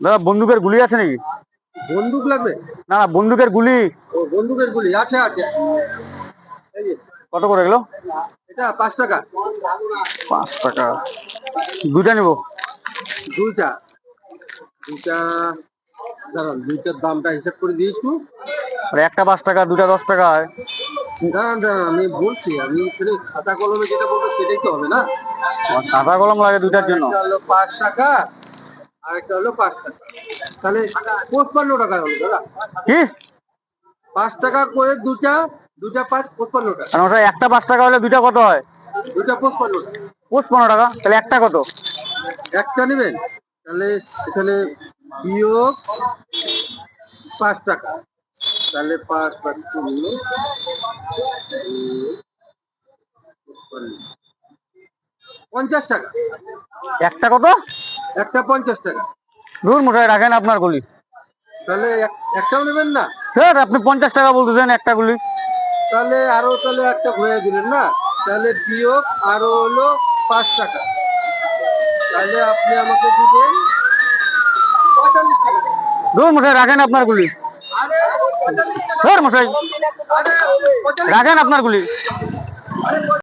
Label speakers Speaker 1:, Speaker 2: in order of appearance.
Speaker 1: দাদা বন্দুকের গুলি আছে নাকি?
Speaker 2: বন্দুক লাগবে?
Speaker 1: না না, বন্দুকের গুলি।
Speaker 2: ও বন্দুকের গুলি আছে আছে। এই যে
Speaker 1: কত করে গেল?
Speaker 2: এটা 5 টাকা।
Speaker 1: 5 টাকা। দুইটা নেবো।
Speaker 2: দুইটা দুইটা দাঁড়ান, দুইটার দামটা হিসাব করে দিয়েছি।
Speaker 1: আর একটা 5 টাকা, দুটা 10 টাকা হয়।
Speaker 2: দাঁড়ান দাঁড়ান, আমি বলছি, আমি এখানে খাতা কলমে যেটা বলবো সেটাই তো হবে না।
Speaker 1: আমার খাতা কলম লাগে দুইটার জন্য।
Speaker 2: একটা হলো 5 টাকা আর একটা হলো 5 টাকা, তাহলে 55 টাকা হলো দাদা।
Speaker 1: কি?
Speaker 2: 5 টাকা করে দুটা, দুটা 5, 55 টাকা।
Speaker 1: আর মশাই একটা 5 টাকা হলে দুইটা কত হয়?
Speaker 2: দুটা 55 টাকা।
Speaker 1: 15 টাকা, তাহলে একটা কত?
Speaker 2: একটা নেবেন, তাহলে এখানে বিয়োগ 5 টাকা, তাহলে 5 5 50 টাকা।
Speaker 1: একটা কত?
Speaker 2: একটা 50 টাকা।
Speaker 1: ধুর মশাই, রাখেন আপনার গুলি।
Speaker 2: তাহলে একটাও নেবেন না?
Speaker 1: স্যার আপনি 50 টাকা বলতেছেন একটা গুলি।
Speaker 2: তাহলে আরো তাহলে একটা ঘুরে দিলেন না, তাহলে বিয়োগ আরো হলো 5 টাকা, তাহলে আপনি আমাকে দিবেন 45 টাকা।
Speaker 1: ধুর মশাই, রাখেন আপনার গুলি।
Speaker 2: আরে 45 টাকা।
Speaker 1: ধুর মশাই,
Speaker 2: আরে 45
Speaker 1: রাখেন আপনার গুলি।